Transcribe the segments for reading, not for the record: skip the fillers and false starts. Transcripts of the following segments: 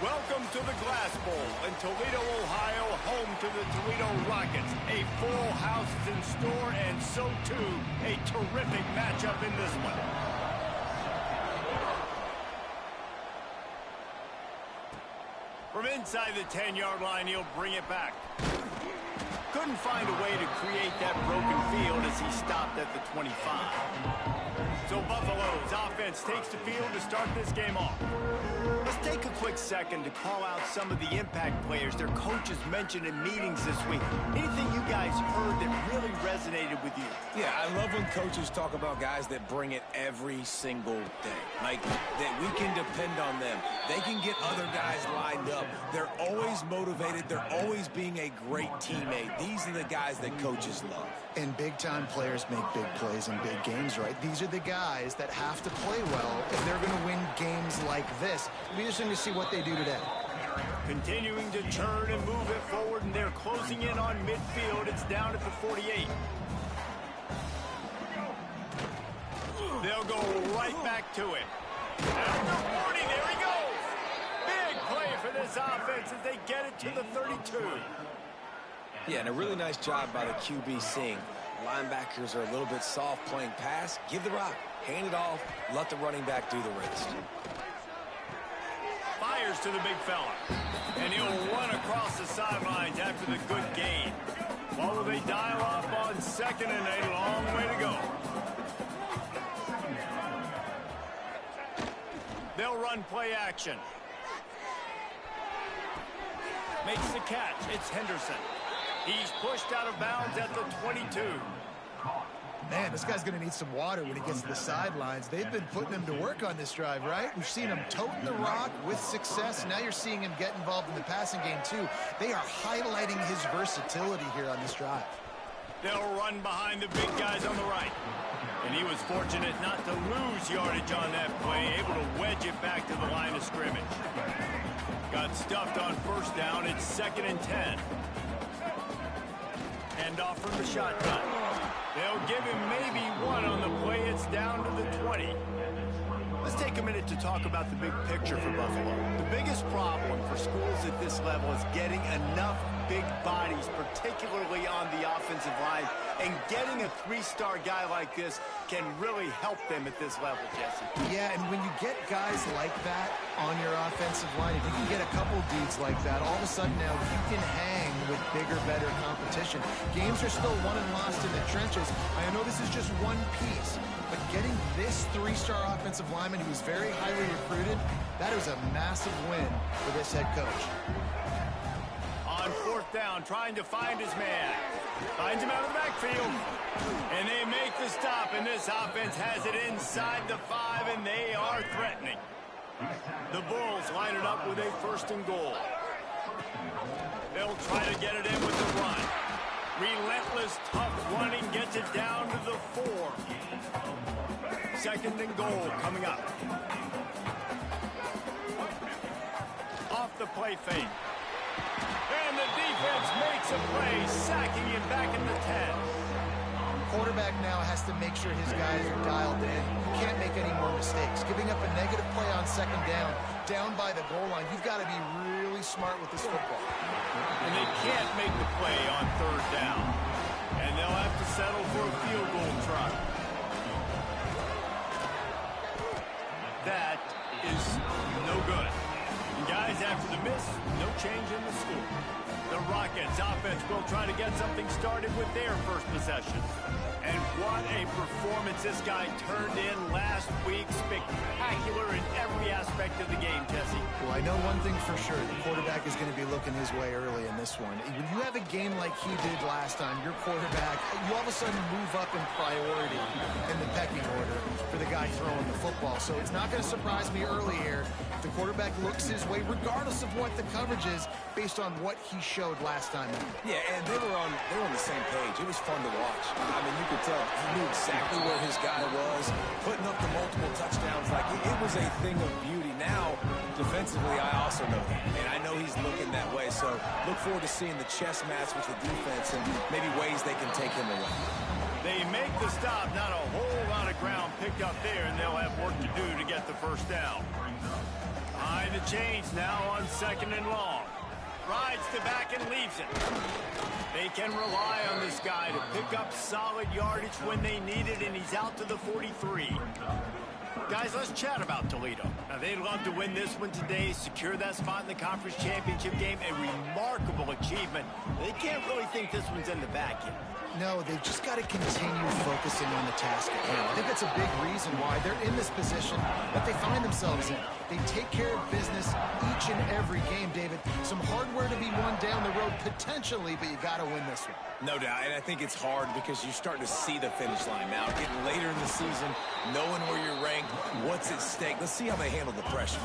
Welcome to the Glass Bowl in Toledo, Ohio, home to the Toledo Rockets. A full house is in store, and so too, a terrific matchup in this one. From inside the 10-yard line, he'll bring it back. Couldn't find a way to create that broken field as he stopped at the 25. So Buffalo's offense takes the field to start this game off. Let's take a quick second to call out some of the impact players their coaches mentioned in meetings this week. Anything you guys heard that really resonated with you? Yeah, I love when coaches talk about guys that bring it every single day. Like, that we can depend on them. They can get other guys lined up. They're always motivated. They're always being a great teammate. These are the guys that coaches love. And big-time players make big plays in big games, right? These are the guys that have to play well if they're going to win games like this. It'll be interesting to see what they do today. Continuing to turn and move it forward, and they're closing in on midfield. It's down at the 48. They'll go right back to it. After 40, there he goes. Big play for this offense as they get it to the 32. Yeah, and a really nice job by the QB seeing. Linebackers are a little bit soft playing pass. Give the rock, hand it off, let the running back do the rest. Fires to the big fella. And he'll run across the sidelines after the good gain. While they dial up on second and a long way to go. They'll run play action. Makes the catch. It's Henderson. He's pushed out of bounds at the 22. Man, this guy's going to need some water when he gets to the sidelines. They've been putting him to work on this drive, right? We've seen him toting the rock with success. Now you're seeing him get involved in the passing game, too. They are highlighting his versatility here on this drive. They'll run behind the big guys on the right. And he was fortunate not to lose yardage on that play, able to wedge it back to the line of scrimmage. Got stuffed on first down. It's 2nd and 10. Hand off from the shotgun. They'll give him maybe one on the play. It's down to the 20. Let's take a minute to talk about the big picture for Buffalo. The biggest problem for schools at this level is getting enough big bodies, particularly on the offensive line, and getting a 3-star guy like this can really help them at this level, Jesse. Yeah, and when you get guys like that on your offensive line, if you can get a couple dudes like that, all of a sudden now you can hang with bigger, better competition. Games are still won and lost in the trenches. I know this is just one piece, but getting this 3-star offensive lineman who is very highly recruited, that is a massive win for this head coach. On 4th down, trying to find his man. Finds him out of the backfield. And they make the stop, and this offense has it inside the 5, and they are threatening. The Bulls line it up with a 1st and goal. They'll try to get it in with the run. Relentless, tough running gets it down to the 4. 2nd and goal coming up. Off the play fake. And the defense makes a play, sacking him back in the 10. Quarterback now has to make sure his guys are dialed in. You can't make any more mistakes. Giving up a negative play on 2nd down by the goal line, you've got to be really smart with this football. And they can't make the play on 3rd down. And they'll have to settle for a field goal try. That is no good. And guys, after the miss, no change in the score. The Rockets offense will try to get something started with their first possession. And what a performance this guy turned in last week. Spectacular in every aspect of the game, Jesse. Well, I know one thing for sure. The quarterback is going to be looking his way early in this one. When you have a game like he did last time, your quarterback, you all of a sudden move up in priority in the pecking order for the guy throwing the football. So it's not going to surprise me early here if the quarterback looks his way, regardless of what the coverage is, based on what he showed last time. Yeah, and they were on the same page. It was fun to watch. I mean, you could tell he knew exactly where his guy was, putting up the multiple touchdowns. Like, it was a thing of beauty. Now, defensively, I also know that. And I know he's looking that way. So look forward to seeing the chess match with the defense and maybe ways they can take him away. They make the stop. Not a whole lot of ground picked up there, and they'll have work to do to get the 1st down. Behind the chains now on 2nd and long. Rides the back and leaves it. They can rely on this guy to pick up solid yardage when they need it, and he's out to the 43. Guys, let's chat about Toledo. Now, they'd love to win this one today, secure that spot in the conference championship game. A remarkable achievement. They can't really think this one's in the bag yet. No, they've just got to continue focusing on the task at hand. I think that's a big reason why they're in this position that they find themselves in. They take care of business each and every game, David. Some hardware to be won down the road, potentially, but you got to win this one. No doubt, and I think it's hard because you're starting to see the finish line now. Getting later in the season, knowing where you're ranked, what's at stake. Let's see how they handle the pressure.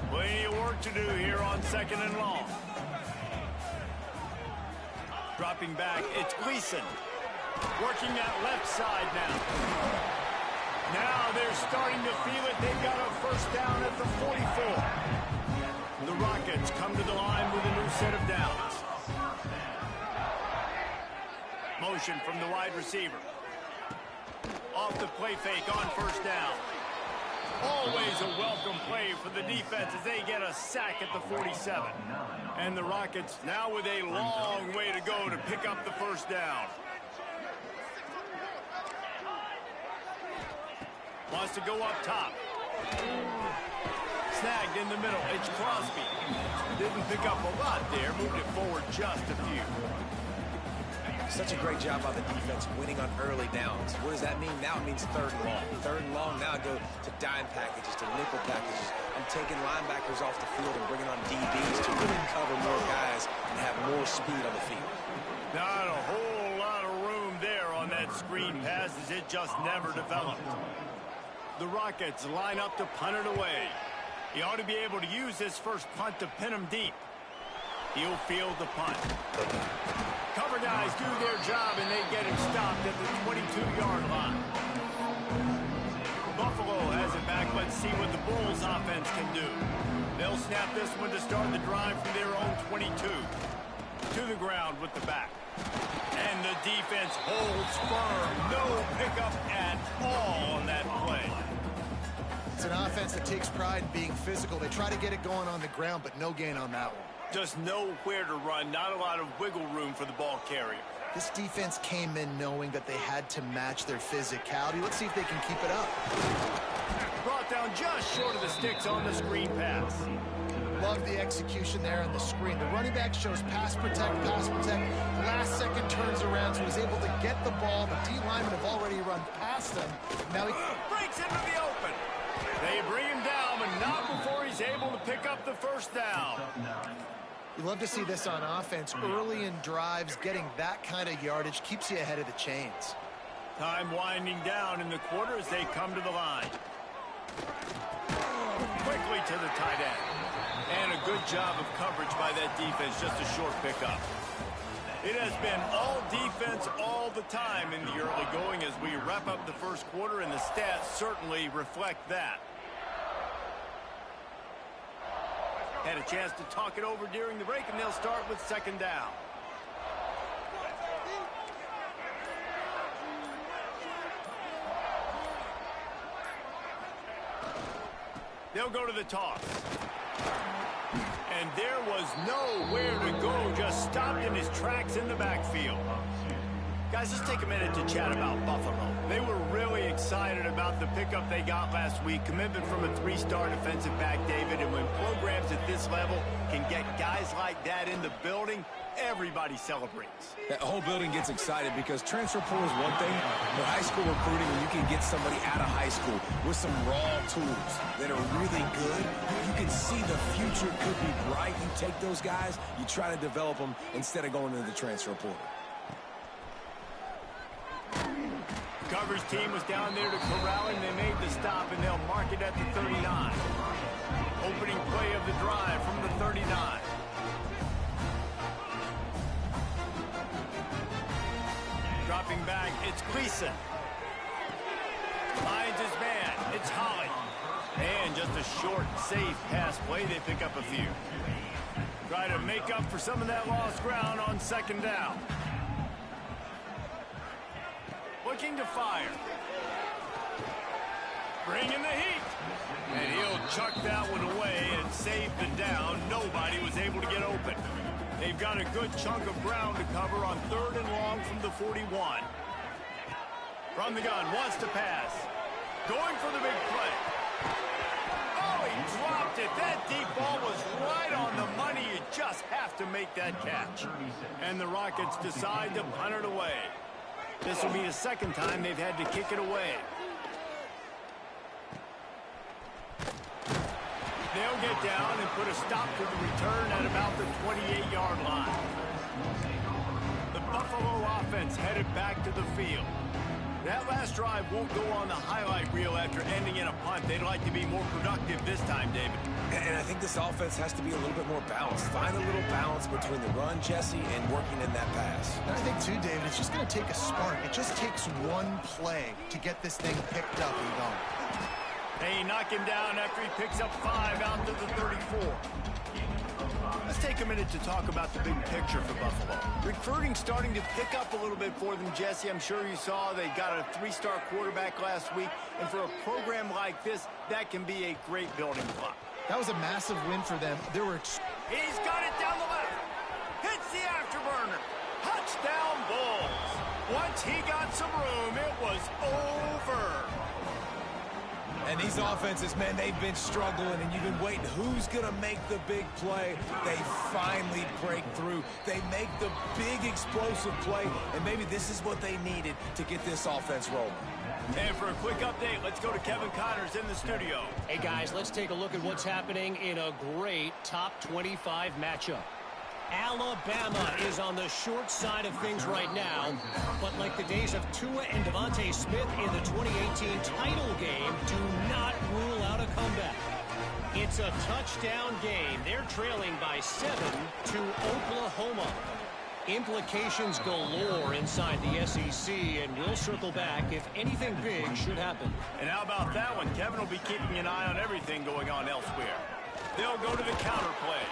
Plenty of work to do here on 2nd and long. Dropping back, it's Gleason. Working that left side now. Now they're starting to feel it. They've got a first down at the 44. The Rockets come to the line with a new set of downs. Motion from the wide receiver. Off the play fake on first down. Always a welcome play for the defense as they get a sack at the 47. And the Rockets now with a long way to go to pick up the first down. Wants to go up top. Snagged in the middle. It's Crosby. Didn't pick up a lot there. Moved it forward just a few. Such a great job by the defense winning on early downs. What does that mean? Now it means 3rd and long. 3rd and long, now I go to dime packages, to nickel packages. I'm taking linebackers off the field and bringing on DBs to really cover more guys and have more speed on the field. Not a whole lot of room there on that screen pass as it just never developed. The Rockets line up to punt it away. He ought to be able to use this first punt to pin him deep. He'll field the punt. Cover guys do their job, and they get him stopped at the 22-yard line. Buffalo has it back. Let's see what the Bulls offense can do. They'll snap this one to start the drive from their own 22. To the ground with the back. And the defense holds firm. No pickup at all on that play. It's an offense that takes pride in being physical. They try to get it going on the ground, but no gain on that one. Just nowhere to run. Not a lot of wiggle room for the ball carrier. This defense came in knowing that they had to match their physicality. Let's see if they can keep it up. Brought down just short of the sticks on the screen pass. Love the execution there on the screen. The running back shows pass protect, pass protect. Last second turns around, so he's able to get the ball. The D-linemen have already run past him. Now he breaks into the open. They bring him down, but not before he's able to pick up the first down. You love to see this on offense. Early in drives, getting that kind of yardage keeps you ahead of the chains. Time winding down in the quarter as they come to the line. Quickly to the tight end. And a good job of coverage by that defense, just a short pickup. It has been all defense all the time in the early going as we wrap up the first quarter, and the stats certainly reflect that. Had a chance to talk it over during the break, and they'll start with 2nd down. They'll go to the toss. And there was nowhere to go, just stopped in his tracks in the backfield. Guys, let's take a minute to chat about Buffalo. They were really excited about the pickup they got last week. Commitment from a 3-star defensive back, David. And when programs at this level can get guys like that in the building, everybody celebrates. That whole building gets excited because transfer portal is one thing, but high school recruiting, when you can get somebody out of high school with some raw tools that are really good, you can see the future could be bright. You take those guys, you try to develop them instead of going into the transfer portal. Coverage team was down there to corral him. They made the stop, and they'll mark it at the 39. Opening play of the drive from the 39. Dropping back, it's Gleason. Finds his man, it's Holly. And just a short, safe pass play. They pick up a few. Try to make up for some of that lost ground on 2nd down. Looking to fire. Bringing the heat. And he'll chuck that one away and save the down. Nobody was able to get open. They've got a good chunk of ground to cover on 3rd and long from the 41. From the gun, wants to pass. Going for the big play. Oh, he dropped it. That deep ball was right on the money. You just have to make that catch. And the Rockets decide to punt it away. This will be the second time they've had to kick it away. They'll get down and put a stop to the return at about the 28-yard line. The Buffalo offense headed back to the field. That last drive won't go on the highlight reel after ending in a punt. They'd like to be more productive this time, David. And I think this offense has to be a little bit more balanced. Find a little balance between the run, Jesse, and working in that pass. And I think, too, David, it's just going to take a spark. It just takes one play to get this thing picked up and going. They knock him down after he picks up 5 out to the 34. Let's take a minute to talk about the big picture for Buffalo. Recruiting starting to pick up a little bit for them, Jesse. I'm sure you saw they got a 3-star quarterback last week. And for a program like this, that can be a great building block. That was a massive win for them. He's got it down the left. Hits the afterburner. Touchdown Bulls. Once he got some room, it was over. And these offenses, man, they've been struggling, and you've been waiting. Who's going to make the big play? They finally break through. They make the big explosive play, and maybe this is what they needed to get this offense rolling. And for a quick update, let's go to Kevin Connors in the studio. Hey, guys, let's take a look at what's happening in a great top 25 matchup. Alabama is on the short side of things right now, but like the days of Tua and Devontae Smith in the 2018 title game, do not rule out a comeback. It's a touchdown game. They're trailing by 7 to Oklahoma. Implications galore inside the SEC, and we'll circle back if anything big should happen. And how about that one? Kevin will be keeping an eye on everything going on elsewhere. They'll go to the counter play.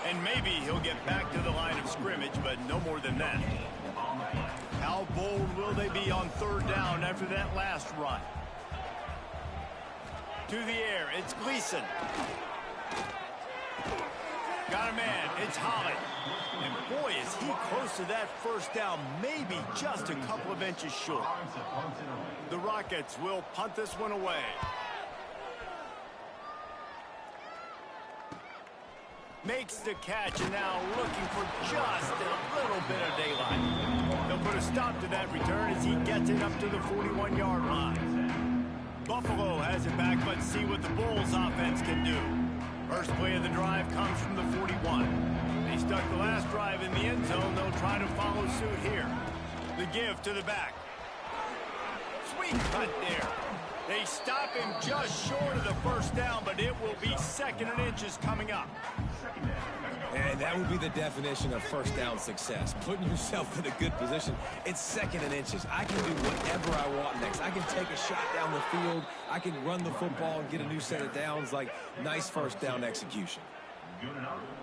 And maybe he'll get back to the line of scrimmage, but no more than that. How bold will they be on 3rd down after that last run? To the air, it's Gleason. Got a man, it's Holland. And boy, is he close to that 1st down, maybe just a couple of inches short. The Rockets will punt this one away. Makes the catch, and now looking for just a little bit of daylight. They'll put a stop to that return as he gets it up to the 41-yard line. Buffalo has it back. Let's see what the Bulls offense can do. First play of the drive comes from the 41. They stuck the last drive in the end zone. They'll try to follow suit here. The give to the back. Sweet cut there. They stop him just short of the 1st down, but it will be 2nd and inches coming up. And that would be the definition of 1st down success. Putting yourself in a good position. It's 2nd and inches. I can do whatever I want next. I can take a shot down the field. I can run the football and get a new set of downs. Like, nice 1st down execution.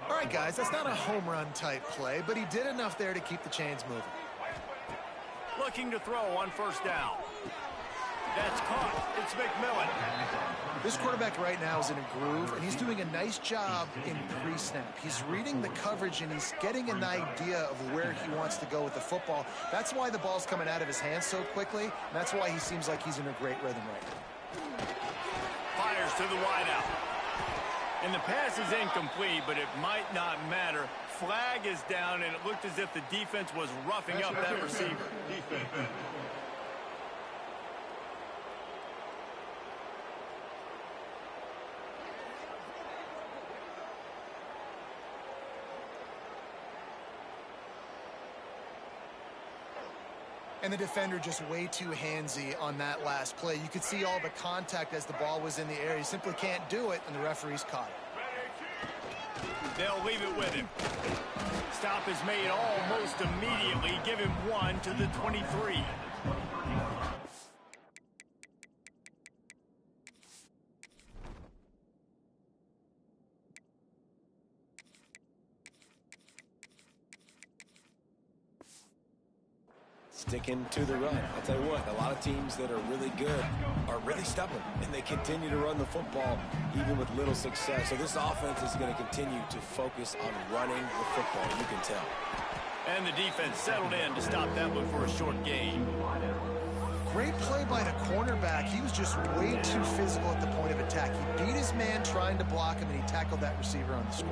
All right, guys, that's not a home run type play, but he did enough there to keep the chains moving. Looking to throw on 1st down. That's caught. It's McMillan. This quarterback right now is in a groove, and he's doing a nice job in pre-snap. He's reading the coverage, and he's getting an idea of where he wants to go with the football. That's why the ball's coming out of his hands so quickly, and that's why he seems like he's in a great rhythm right now. Fires to the wideout. And the pass is incomplete, but it might not matter. Flag is down, and it looked as if the defense was roughing up that receiver. And the defender just way too handsy on that last play. You could see all the contact as the ball was in the air. He simply can't do it, and the referee's caught it. They'll leave it with him. Stop is made almost immediately. Give him 1 to the 23. sticking to the run. I'll tell you what, a lot of teams that are really good are really stubborn, and they continue to run the football even with little success. So this offense is going to continue to focus on running the football, you can tell. And the defense settled in to stop that one for a short gain. Great play by the cornerback. He was just way too physical at the point of attack. He beat his man trying to block him, and he tackled that receiver on the screen.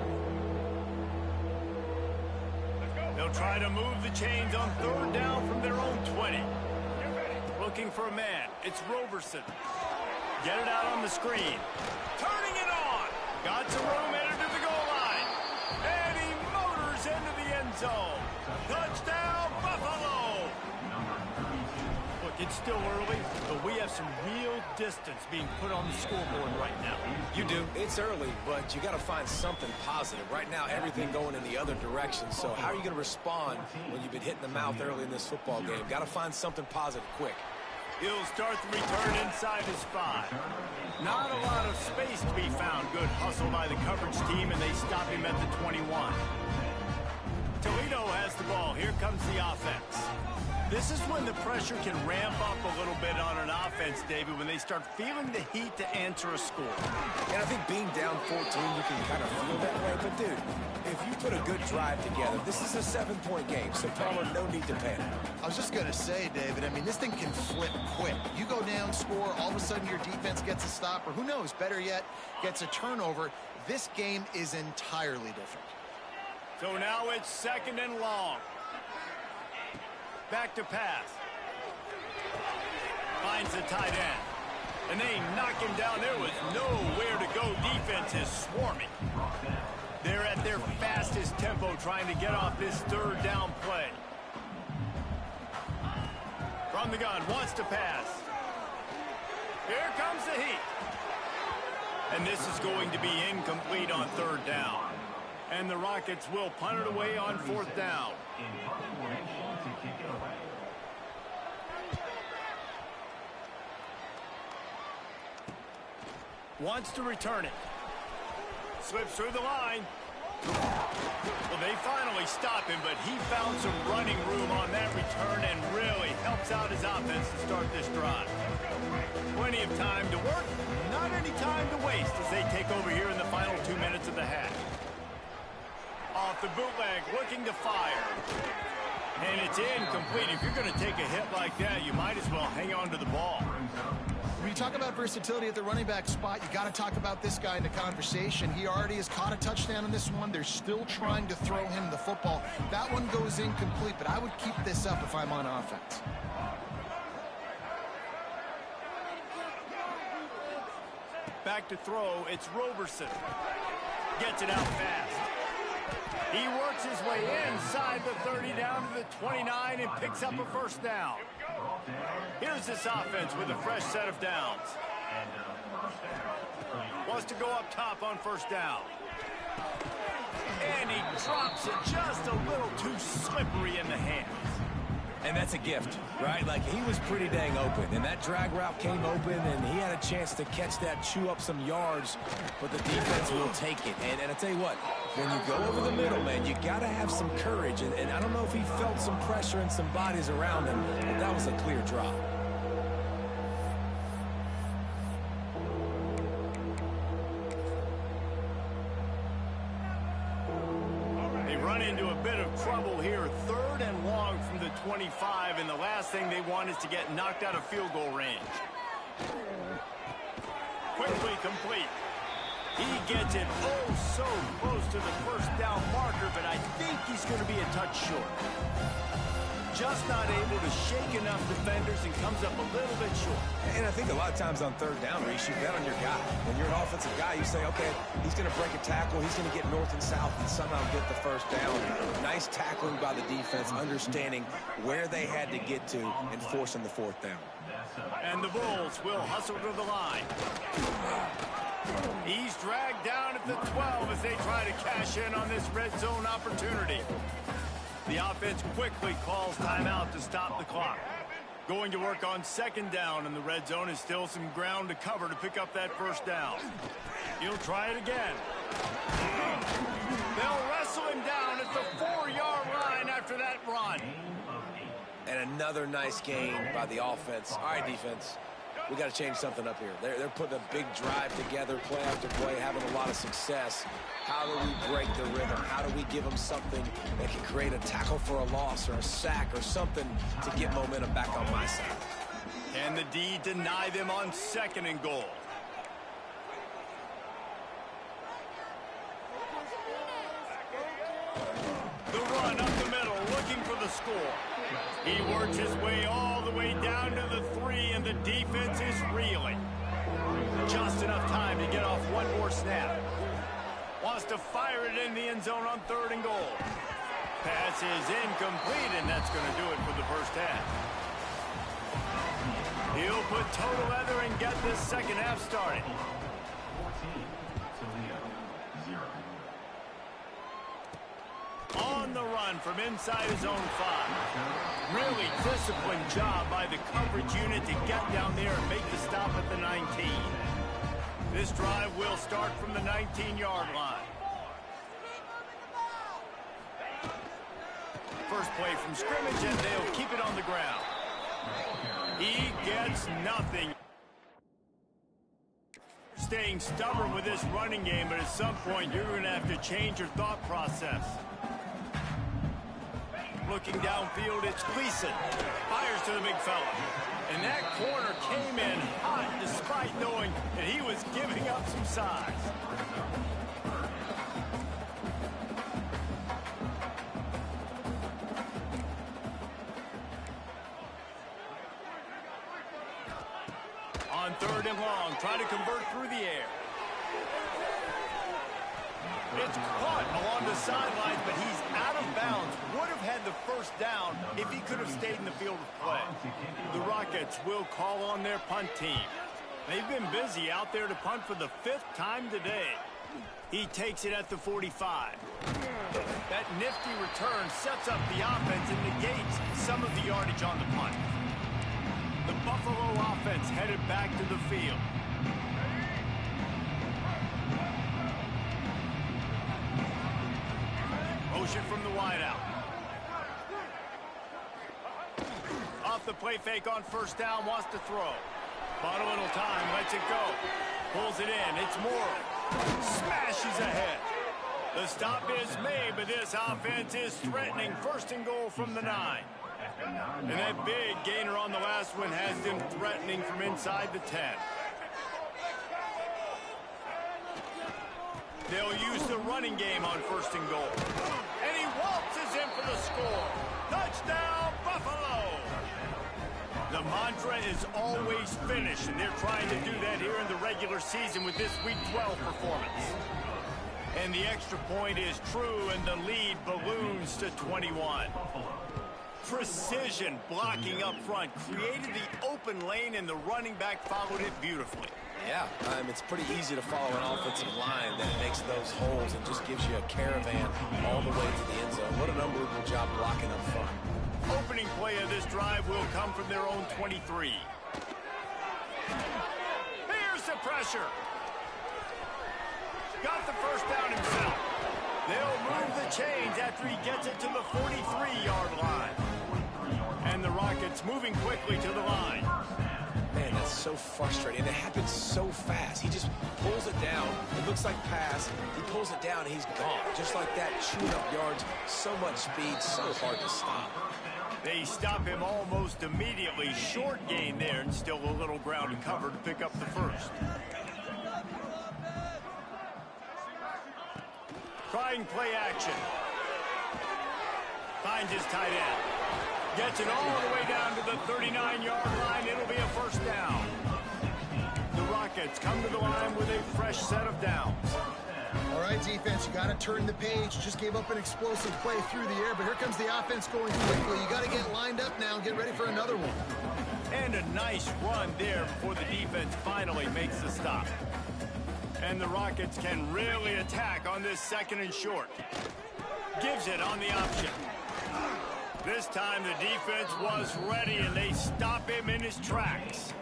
They'll try to move the chains on third down from their own 20. Looking for a man. It's Roberson. Get it out on the screen. Turning it on. Got some room, entered to the goal line. And he motors into the end zone. Touchdown, Buffalo! Look, it's still early, but we have some real distance being put on the scoreboard right now. You do. It's early, but you got to find something positive. Right now, everything going in the other direction. So how are you going to respond when you've been hit in the mouth early in this football game? Got to find something positive quick. He'll start the return inside his 5. Not a lot of space to be found. Good hustle by the coverage team, and they stop him at the 21. Toledo has the ball. Here comes the offense. This is when the pressure can ramp up a little bit on an offense, David, when they start feeling the heat to answer a score. And I think being down 14, you can kind of feel that way. But, dude, if you put a good drive together, this is a 7-point game, so Palmer, no need to panic. I was just going to say, David, I mean, this thing can flip quick. You go down, score, all of a sudden your defense gets a stop, or who knows, better yet, gets a turnover. This game is entirely different. So now it's 2nd and long. Back to pass. Finds the tight end. And they knock him down. There was nowhere to go. Defense is swarming. They're at their fastest tempo trying to get off this third down play. From the gun, wants to pass. Here comes the heat. And this is going to be incomplete on third down. And the Rockets will punt it away on 4th down. Wants to return it. Slips through the line. Well, they finally stop him, but he found some running room on that return and really helps out his offense to start this drive. Plenty of time to work, not any time to waste as they take over here in the final 2 minutes of the half. Off the bootleg, looking to fire. And it's incomplete. If you're going to take a hit like that, you might as well hang on to the ball. When you talk about versatility at the running back spot, you got to talk about this guy in the conversation. He already has caught a touchdown in this one. They're still trying to throw him the football. That one goes incomplete, but I would keep this up if I'm on offense. Back to throw, it's Roberson. Gets it out fast. He works his way inside the 30 down to the 29 and picks up a first down. Here's this offense with a fresh set of downs. Wants to go up top on first down. And he drops it just a little too slippery in the hands. And that's a gift, right? Like, he was pretty dang open, and that drag route came open, and he had a chance to catch that, chew up some yards, but the defense will take it. And I tell you what, when you go over the middle, man, you got to have some courage, and I don't know if he felt some pressure and some bodies around him, but that was a clear drop. Into a bit of trouble here. 3rd and long from the 25, and the last thing they want is to get knocked out of field goal range. Quickly complete. He gets it so close to the first down marker, but I think he's going to be a touch short. Just not able to shake enough defenders and comes up a little bit short. And I think a lot of times on 3rd down, Reese, you bet on your guy. When you're an offensive guy, you say, okay, he's going to break a tackle, he's going to get north and south and somehow get the first down. Nice tackling by the defense, understanding where they had to get to and forcing the 4th down. And the Bulls will hustle to the line. He's dragged down at the 12 as they try to cash in on this red zone opportunity. The offense quickly calls timeout to stop the clock. Going to work on 2nd down, and the red zone is still some ground to cover to pick up that first down. He'll try it again. They'll wrestle him down at the 4-yard line after that run. And another nice gain by the offense. All right, defense. We got to change something up here. They're putting a big drive together, play after play, having a lot of success. How do we break the rhythm? How do we give them something that can create a tackle for a loss or a sack or something to get momentum back on my side? Can the D deny them on 2nd and goal? The run up the middle, looking for the score. He works his way all the way down to the 3, and the defense is reeling. Just enough time to get off one more snap. Wants to fire it in the end zone on 3rd and goal. Pass is incomplete, and that's going to do it for the first half. He'll put total leather and get this second half started. On the run from inside his own 5. Really disciplined job by the coverage unit to get down there and make the stop at the 19. This drive will start from the 19-yard line. First play from scrimmage, and they'll keep it on the ground. He gets nothing. Staying stubborn with this running game, but at some point you're going to have to change your thought process. Looking downfield, it's Gleason. Fires to the big fella. And that corner came in hot despite knowing that he was giving up some size. On 3rd and long, try to convert through the air. It's caught along the sidelines, but he's out of bounds. Would have had the first down if he could have stayed in the field of play. The Rockets will call on their punt team. They've been busy out there to punt for the 5th time today. He takes it at the 45. That nifty return sets up the offense and negates some of the yardage on the punt. The Buffalo offense headed back to the field. Motion from the wideout. Off the play fake on 1st down, wants to throw. Bought a little time, lets it go. Pulls it in, it's Morrow. Smashes ahead. The stop is made, but this offense is threatening 1st and goal from the 9. And that big gainer on the last one has them threatening from inside the 10. They'll use the running game on 1st and goal. And he waltzes in for the score. Touchdown, Buffalo! The mantra is always finish, and they're trying to do that here in the regular season with this Week 12 performance. And the extra point is true, and the lead balloons to 21. Precision blocking up front created the open lane, and the running back followed it beautifully. Yeah, it's pretty easy to follow an offensive line that makes those holes and just gives you a caravan all the way to the end zone. What an unbelievable job blocking up front. Opening play of this drive will come from their own 23. Here's the pressure. Got the first down himself. They'll move the chains after he gets it to the 43-yard line. And the Rockets moving quickly to the line. Man, that's so frustrating. It happens so fast. He just pulls it down. It looks like pass. He pulls it down, and he's gone. Just like that, chewing up yards. So much speed, so hard to stop. They stop him almost immediately. Short gain there, and still a little ground to cover to pick up the first. Trying play action. Finds his tight end. Gets it all the way down to the 39-yard line. It'll be a first down. The Rockets come to the line with a fresh set of downs. All right, defense, you got to turn the page. Just gave up an explosive play through the air, but here comes the offense going quickly. You got to get lined up now and get ready for another one. And a nice run there before the defense finally makes the stop. And the Rockets can really attack on this 2nd and short. Gives it on the option. This time the defense was ready, and they stop him in his tracks.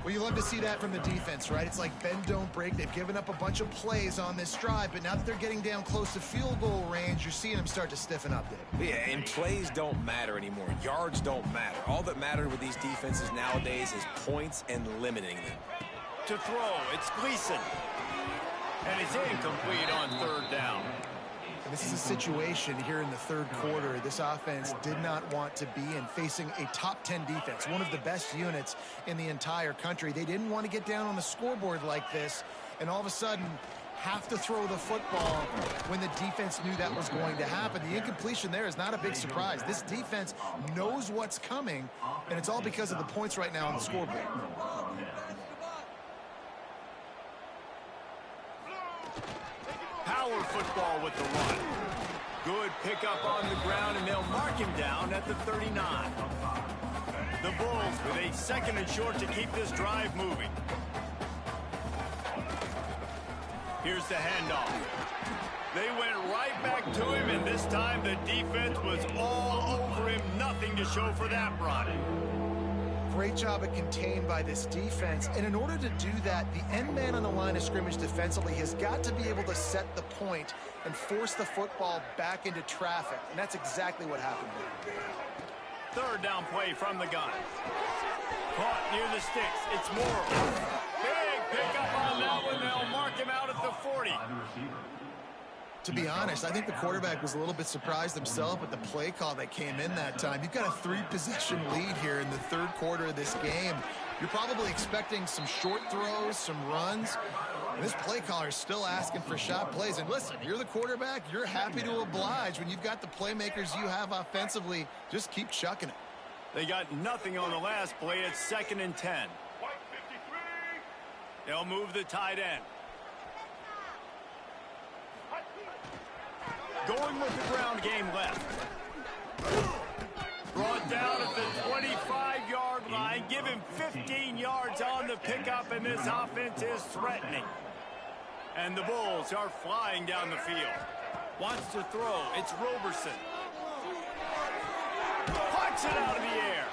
Well, you love to see that from the defense, right? It's like bend, don't break. They've given up a bunch of plays on this drive, but now that they're getting down close to field goal range, you're seeing them start to stiffen up, Dave. Yeah, and plays don't matter anymore. Yards don't matter. All that matters with these defenses nowadays is points and limiting them. To throw, it's Gleason. And it's incomplete on third down. This is a situation here in the third quarter this offense did not want to be in, facing a top 10 defense, one of the best units in the entire country. They didn't want to get down on the scoreboard like this and all of a sudden have to throw the football when the defense knew that was going to happen. The incompletion there is not a big surprise. This defense knows what's coming, and it's all because of the points right now on the scoreboard. Power football with the run. Good pickup on the ground, and they'll mark him down at the 39. The Bulls with a second and short to keep this drive moving. Here's the handoff. They went right back to him, and this time the defense was all over him. Nothing to show for that run. Great job at contained by this defense. And in order to do that, the end man on the line of scrimmage defensively has got to be able to set the point and force the football back into traffic. And that's exactly what happened there. Third down play from the gun. Caught near the sticks. It's Morrow. Big pickup on that one. They'll mark him out at the 40. To be honest, I think the quarterback was a little bit surprised himself with the play call that came in that time. You've got a 3-possession lead here in the third quarter of this game. You're probably expecting some short throws, some runs. And this play caller is still asking for shot plays. And listen, you're the quarterback. You're happy to oblige when you've got the playmakers you have offensively. Just keep chucking it. They got nothing on the last play. It's 2nd and 10. They'll move the tight end. Going with the ground game left. Brought down at the 25-yard line. Give him 15 yards on the pickup, and this offense is threatening. And the Bulls are flying down the field. Wants to throw. It's Roberson. Puts it out of the air.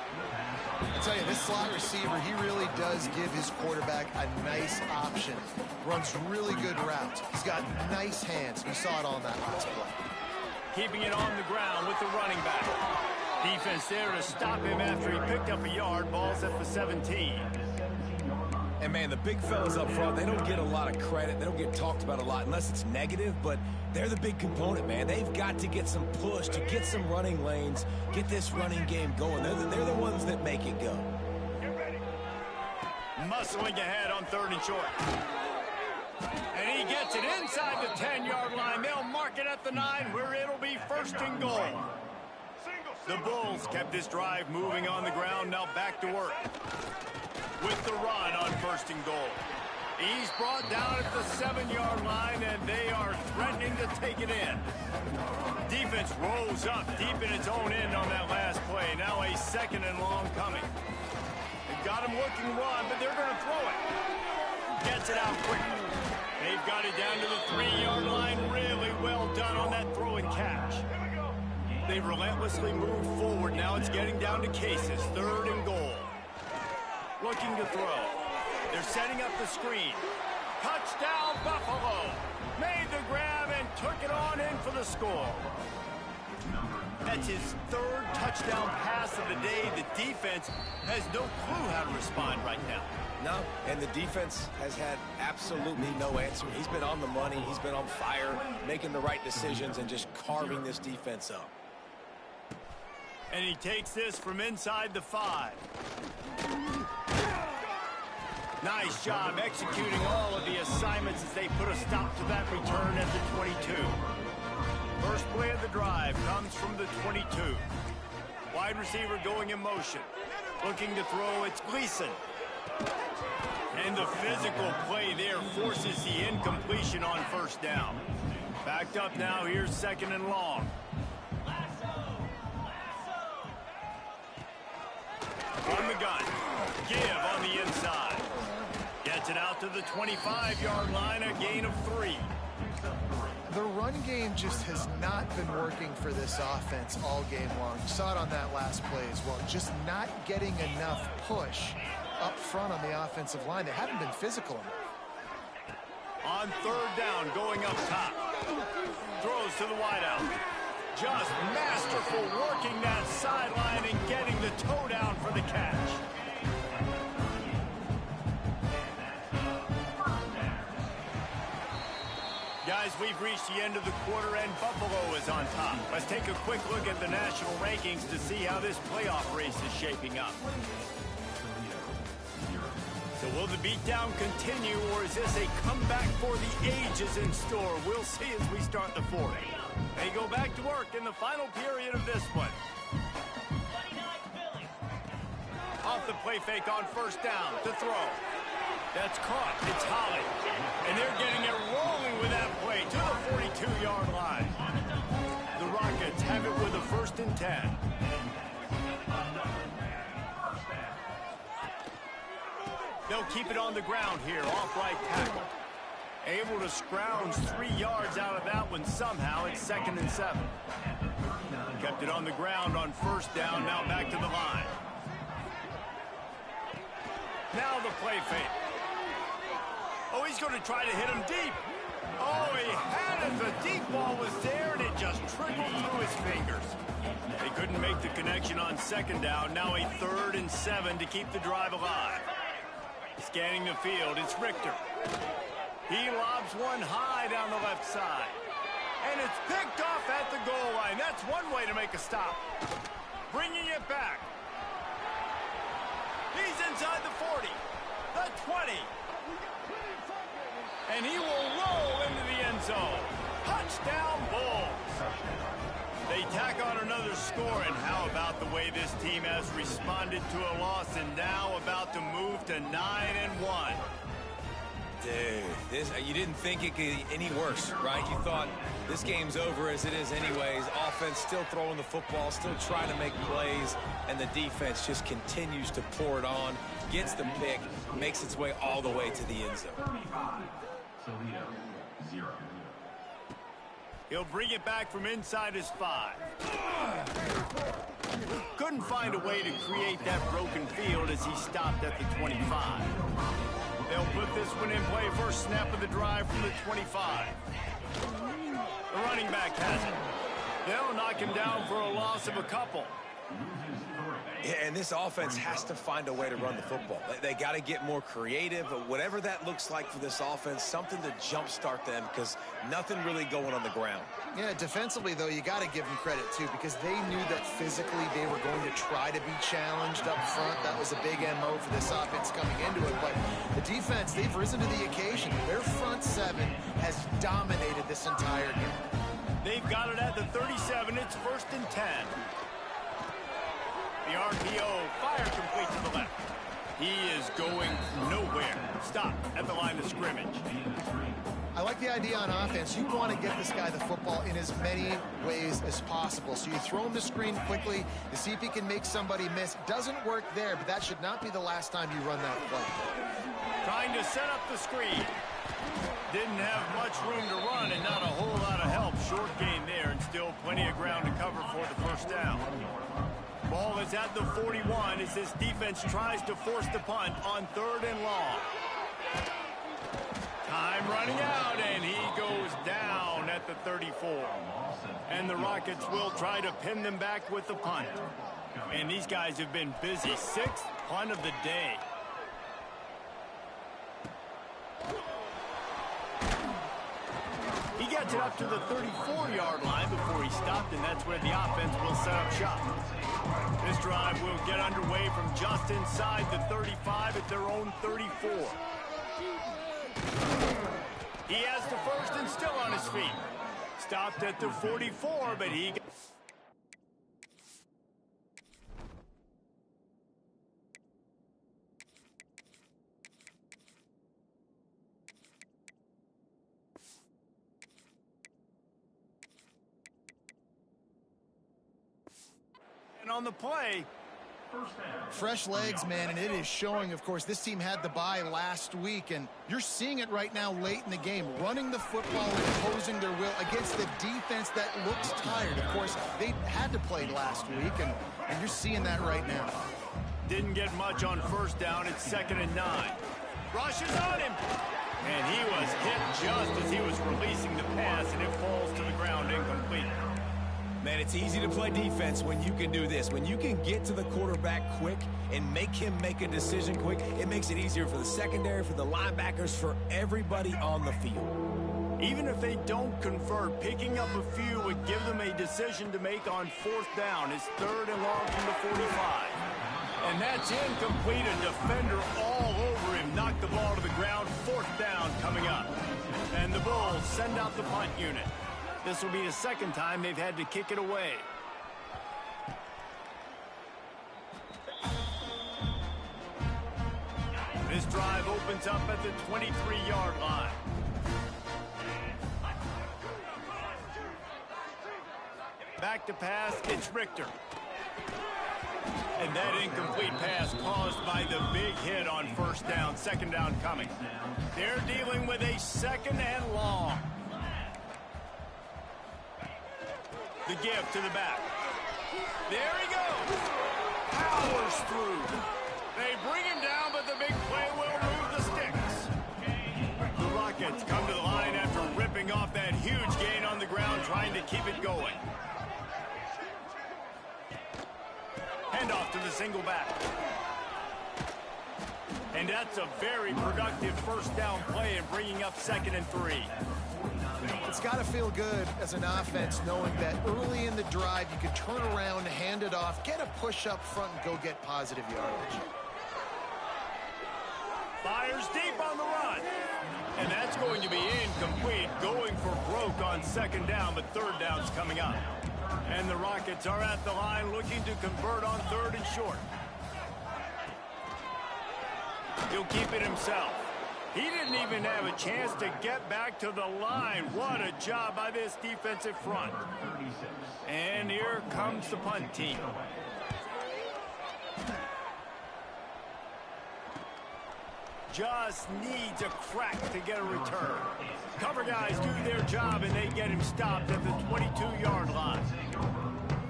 I tell you, this slot receiver, he really does give his quarterback a nice option. Runs really good routes. He's got nice hands. We saw it on that last play. Keeping it on the ground with the running back. Defense there to stop him after he picked up a yard. Ball's at the 17. And, man, the big fellas up front, they don't get a lot of credit. They don't get talked about a lot unless it's negative, but they're the big component, man. They've got to get some push, to get some running lanes, get this running game going. They're the ones that make it go. Muscling ahead on 3rd and short. And he gets it inside the 10-yard line. They'll mark it at the 9, where it'll be 1st and goal. The Bulls kept this drive moving on the ground. Now back to work with the run on 1st and goal. He's brought down at the 7-yard line, and they are threatening to take it in. Defense rolls up deep in its own end on that last play. Now a 2nd and long coming. They've got him looking run, but they're going to throw it. Gets it out quickly. They've got it down to the 3-yard line. Really well done on that throw and catch. They've relentlessly moved forward. Now it's getting down to cases. 3rd and goal. Looking to throw. They're setting up the screen. Touchdown, Buffalo. Made the grab and took it on in for the score. That's his 3rd touchdown pass of the day. The defense has no clue how to respond right now. No, and the defense has had absolutely no answer. He's been on the money. He's been on fire, making the right decisions and just carving this defense up. And he takes this from inside the 5. Nice job executing all of the assignments as they put a stop to that return at the 22. First play of the drive comes from the 22. Wide receiver going in motion. Looking to throw, it's Gleason. And the physical play there forces the incompletion on 1st down. Backed up now, here's 2nd and long. On the gun. Give on the inside. Gets it out to the 25-yard line, a gain of 3. The run game just has not been working for this offense all game long. You saw it on that last play as well. Just not getting enough push up front on the offensive line. They haven't been physical enough. On third down, going up top. Throws to the wideout. Just masterful working that sideline and getting the toe down for the catch. Guys, we've reached the end of the quarter, and Buffalo is on top. Let's take a quick look at the national rankings to see how this playoff race is shaping up. So will the beatdown continue, or is this a comeback for the ages in store? We'll see as we start the fourth. They go back to work in the final period of this one. Off the play fake on first down to throw. That's caught. It's Holly. And they're getting it rolling with that play to the 42-yard line. The Rockets have it with a 1st and 10. They'll keep it on the ground here, off right tackle. Able to scrounge 3 yards out of that one somehow. It's 2nd and 7. Kept it on the ground on first down, now back to the line. Now the play fake. Oh, he's going to try to hit him deep. Oh, he had it. The deep ball was there, and it just trickled through his fingers. They couldn't make the connection on 2nd down. Now a 3rd and 7 to keep the drive alive. Scanning the field, it's Richter. He lobs one high down the left side. And it's picked off at the goal line. That's one way to make a stop. Bringing it back. He's inside the 40, the 20. And he will roll into the end zone. Touchdown, Bulls. They tack on another score, and how about the way this team has responded to a loss and now about to move to 9-1. Dude, you didn't think it could get any worse, right? You thought this game's over as it is anyways. Offense still throwing the football, still trying to make plays, and the defense just continues to pour it on, gets the pick, makes its way all the way to the end zone. He'll bring it back from inside his 5. Couldn't find a way to create that broken field as he stopped at the 25. They'll put this one in play, first snap of the drive from the 25. The running back has it. They'll knock him down for a loss of a couple. Yeah, and this offense has to find a way to run the football. They got to get more creative, whatever that looks like for this offense, something to jumpstart them because nothing really going on the ground. Yeah, defensively, though, you got to give them credit, too, because they knew that physically they were going to try to be challenged up front. That was a big MO for this offense coming into it. But the defense, they've risen to the occasion. Their front 7 has dominated this entire game. They've got it at the 37. It's 1st and 10. The RPO, fire complete to the left. He is going nowhere. Stop at the line of scrimmage. I like the idea on offense. You want to get this guy the football in as many ways as possible. So you throw him the screen quickly to see if he can make somebody miss. Doesn't work there, but that should not be the last time you run that play. Trying to set up the screen. Didn't have much room to run and not a whole lot of help. Short gain there and still plenty of ground to cover for the first down. Ball is at the 41 as this defense tries to force the punt on 3rd and long. Time running out, and he goes down at the 34. And the Rockets will try to pin them back with the punt. And these guys have been busy. 6th punt of the day. He gets it up to the 34-yard line before he stopped, and that's where the offense will set up shop. This drive will get underway from just inside the 35 at their own 34. He has the 1st and still on his feet. Stopped at the 44, but he... on the play. Fresh legs, man, and it is showing. Of course, this team had the bye last week, and you're seeing it right now late in the game, running the football and imposing their will against the defense that looks tired. Of course, they had to play last week, and you're seeing that right now. didn't get much on first down. It's 2nd and 9. Rushes on him. And he was hit just as he was releasing the pass, and it falls to the ground incomplete. Man, it's easy to play defense when you can do this. When you can get to the quarterback quick and make him make a decision quick, it makes it easier for the secondary, for the linebackers, for everybody on the field. Even if they don't convert, picking up a few would give them a decision to make on 4th down. It's 3rd and long from the 45. And that's incomplete. A defender all over him. Knocked the ball to the ground. 4th down coming up. And the Bulls send out the punt unit. This will be the 2nd time they've had to kick it away. This drive opens up at the 23-yard line. Back to pass, it's Richter. And that incomplete pass caused by the big hit on 1st down. 2nd down coming. They're dealing with a 2nd and long. The give to the back. There he goes. Powers through. They bring him down, but the big play will move the sticks. The Rockets come to the line after ripping off that huge gain on the ground, trying to keep it going. Handoff to the single back. And that's a very productive 1st down play and bringing up 2nd and 3. It's got to feel good as an offense knowing that early in the drive you can turn around, hand it off, get a push up front, and go get positive yardage. Fires deep on the run. And that's going to be incomplete, going for broke on 2nd down, but 3rd down's coming up. And the Rockets are at the line looking to convert on 3rd and short. He'll keep it himself. He didn't even have a chance to get back to the line. What a job by this defensive front. And here comes the punt team. Just needs a crack to get a return. Cover guys do their job, and they get him stopped at the 22-yard line.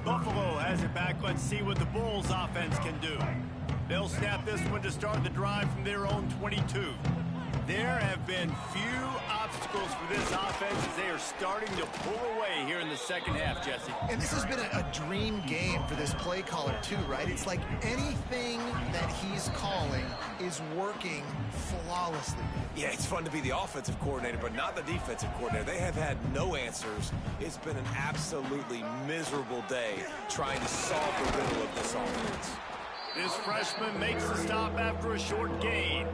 Buffalo has it back. Let's see what the Bulls offense can do. They'll snap this one to start the drive from their own 22. There have been few obstacles for this offense as they are starting to pull away here in the 2nd half, Jesse. And this has been a dream game for this play caller too, right? It's like anything that he's calling is working flawlessly. Yeah, it's fun to be the offensive coordinator, but not the defensive coordinator. They have had no answers. It's been an absolutely miserable day trying to solve the riddle of this offense. This freshman makes the stop after a short gain.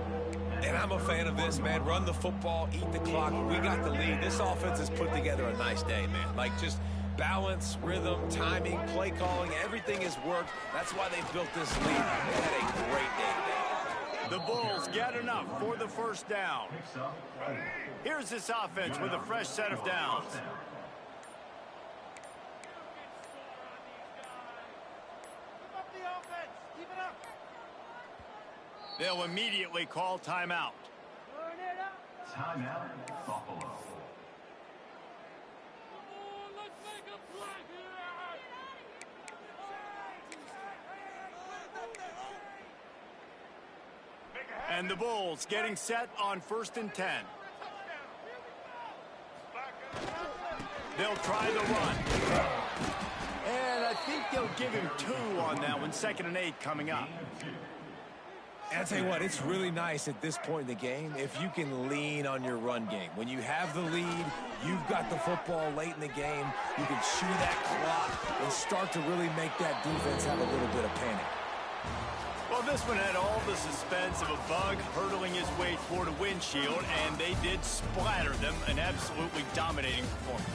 And I'm a fan of this, man. Run the football, eat the clock. We got the lead. This offense has put together a nice day, man. Like, just balance, rhythm, timing, play calling, everything has worked. That's why they built this lead. They had a great day today. The Bulls get enough for the 1st down. Here's this offense with a fresh set of downs. They'll immediately call timeout. Timeout, Buffalo. And the Bulls getting set on 1st and 10. They'll try the run. And I think they'll give him 2 on that one. 2nd and 8 coming up. And I'll tell you what, it's really nice at this point in the game if you can lean on your run game. When you have the lead, you've got the football late in the game, you can chew that clock and start to really make that defense have a little bit of panic. Well, this one had all the suspense of a bug hurtling his way toward a windshield, and they did splatter them. An absolutely dominating performance.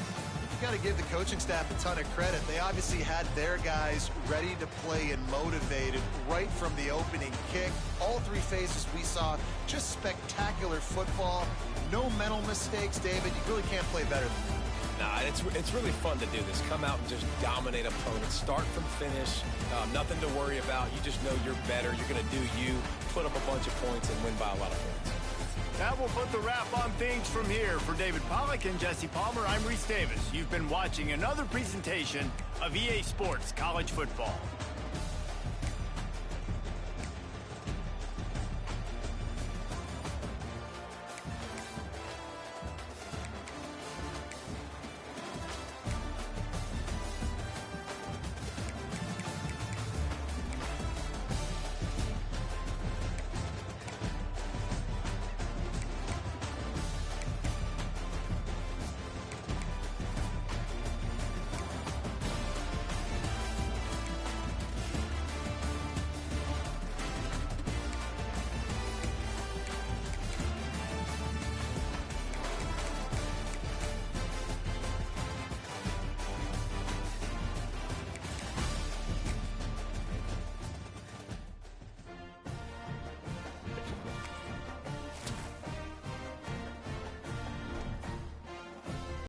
You got to give the coaching staff a ton of credit. They obviously had their guys ready to play and motivated right from the opening kick. All 3 phases we saw, just spectacular football. No mental mistakes, David. You really can't play better than that. Nah, it's really fun to do this. Come out and just dominate opponents. Start from finish. Nothing to worry about. You just know you're better. You're going to do you, put up a bunch of points, and win by a lot of points. That will put the wrap on things from here. For David Pollack and Jesse Palmer, I'm Reese Davis. You've been watching another presentation of EA Sports College Football.